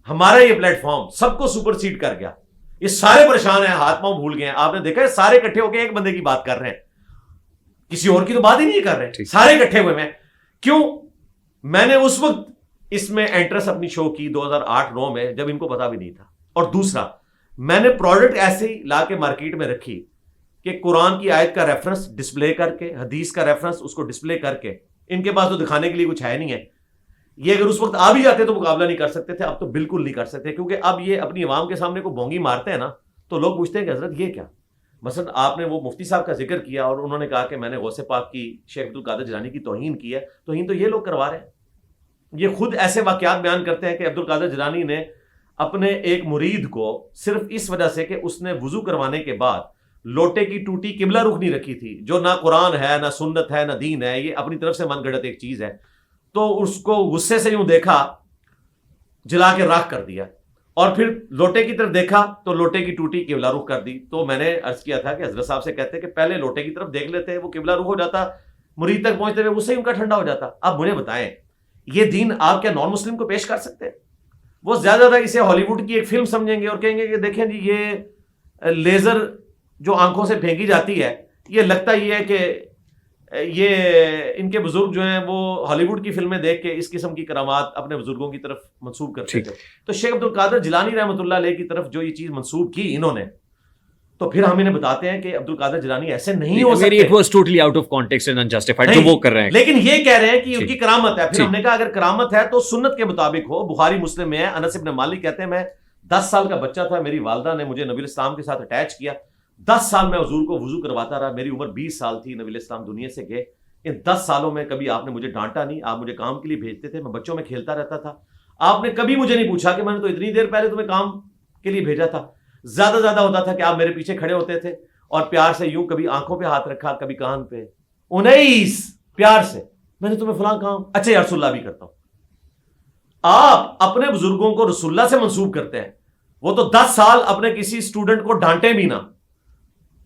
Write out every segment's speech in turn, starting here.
ہمارا یہ plate form سب کو سپر سیڈ کر گیا. یہ سارے پریشان ہیں, ہاتھ پاؤں بھول گئے ہیں. آپ نے دیکھا ہے سارے اکٹھے ہو کے ایک بندے کی بات کر رہے ہیں, کسی اور کی تو بات ہی نہیں کر رہے, سارے اکٹھے ہوئے ہیں. کیوں؟ میں نے اس وقت اس میں انٹرسٹ اپنی شو کی 2008-9 میں, جب ان کو پتا بھی نہیں تھا. اور دوسرا, میں نے پروڈکٹ ایسے ہی لا کے مارکیٹ میں رکھی کہ قرآن کی آیت کا ریفرنس ڈسپلے کر کے, حدیث کا ریفرنس اس کو ڈسپلے کر کے, ان کے پاس تو دکھانے کے لیے کچھ ہے نہیں ہے. یہ اگر اس وقت آ بھی جاتے تو مقابلہ نہیں کر سکتے تھے, اب تو بالکل نہیں کر سکتے, کیونکہ اب یہ اپنی عوام کے سامنے کو بونگی مارتے ہیں نا, تو لوگ پوچھتے ہیں کہ حضرت یہ کیا. مثلا آپ نے وہ مفتی صاحب کا ذکر کیا اور انہوں نے کہا کہ میں نے غوث پاک کی, شیخ عبد القادر جیلانی کی توہین کی ہے. توہین تو یہ لوگ کروا رہے ہیں. یہ خود ایسے واقعات بیان کرتے ہیں کہ عبد القادر جیلانی نے اپنے ایک مرید کو صرف اس وجہ سے کہ اس نے وضو کروانے کے بعد لوٹے کی ٹوٹی قبلہ رخ نہیں رکھی تھی, جو نہ قرآن ہے نہ سنت ہے نہ دین ہے, یہ اپنی طرف سے من گھڑت ایک چیز ہے, تو اس کو غصے سے یوں دیکھا, جلا کے راکھ کر دیا, اور پھر لوٹے کی طرف دیکھا تو لوٹے کی ٹوٹی قبلہ رخ کر دی. تو میں نے عرض کیا تھا کہ حضرت صاحب سے کہتے کہ پہلے لوٹے کی طرف دیکھ لیتے, وہ قبلہ رخ ہو جاتا, مرید تک پہنچتے ہوئے اس سے ہی ان کا ٹھنڈا ہو جاتا. اب مجھے بتائیں, یہ دین آپ کیا نان مسلم کو پیش کر سکتے؟ وہ زیادہ اسے ہالی ووڈ کی ایک فلم سمجھیں گے اور کہیں گے کہ دیکھیں جی یہ لیزر جو آنکھوں سے پھینکی جاتی ہے, یہ لگتا یہ ہے کہ یہ ان کے بزرگ جو ہیں وہ ہالی ووڈ کی فلمیں دیکھ کے اس قسم کی کرامات اپنے بزرگوں کی طرف منسوب کرتے تھے. تو شیخ عبد القادر جیلانی رحمۃ اللہ علیہ کی طرف جو یہ چیز منسوب کی انہوں نے, تو پھر ہم انہیں بتاتے ہیں کہ عبد القادر جیلانی ایسے نہیں ہو سکتے. It was totally out of context and unjustified جو وہ کر رہے ہیں, لیکن یہ کہہ رہے ہیں کہ ان کی کرامت ہے. پھر ہم نے کہا اگر کرامت ہے تو سنت کے مطابق ہو. بخاری مسلم میں ہے, انس بن مالک کہتے ہیں میں 10 سال کا بچہ تھا, میری والدہ نے مجھے نبی الاسلام کے ساتھ اٹیچ کیا, 10 سال میں حضور کو وضو کرواتا رہا, میری عمر 20 سال تھی, نبی الاسلام دنیا سے گئے. ان 10 سالوں میں کبھی آپ نے مجھے ڈانٹا نہیں, آپ مجھے کام کے لیے بھیجتے تھے, میں بچوں میں کھیلتا رہتا تھا, آپ نے کبھی مجھے نہیں پوچھا کہ میں نے تو اتنی دیر پہلے تمہیں کام کے لیے بھیجا تھا. زیادہ ہوتا تھا کہ آپ میرے پیچھے کھڑے ہوتے تھے اور پیار سے یوں کبھی آنکھوں پہ ہاتھ رکھا, کبھی کان پہ, 19 پیار سے میں نے تمہیں فلاں کام, اچھا یا رسول اللہ بھی کرتا ہوں. آپ اپنے بزرگوں کو رسول اللہ سے منسوب کرتے ہیں, وہ تو 10 سال اپنے کسی اسٹوڈنٹ کو ڈانٹے بھی نہ,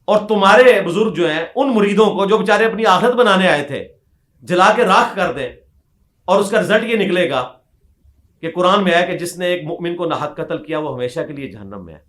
اور تمہارے بزرگ جو ہیں ان مریدوں کو جو بیچارے اپنی آخرت بنانے آئے تھے جلا کے راکھ کر دیں, اور اس کا رزلٹ یہ نکلے گا کہ قرآن میں ہے کہ جس نے ایک مؤمن کو ناحق قتل کیا وہ ہمیشہ کے لیے جہنم میں ہے.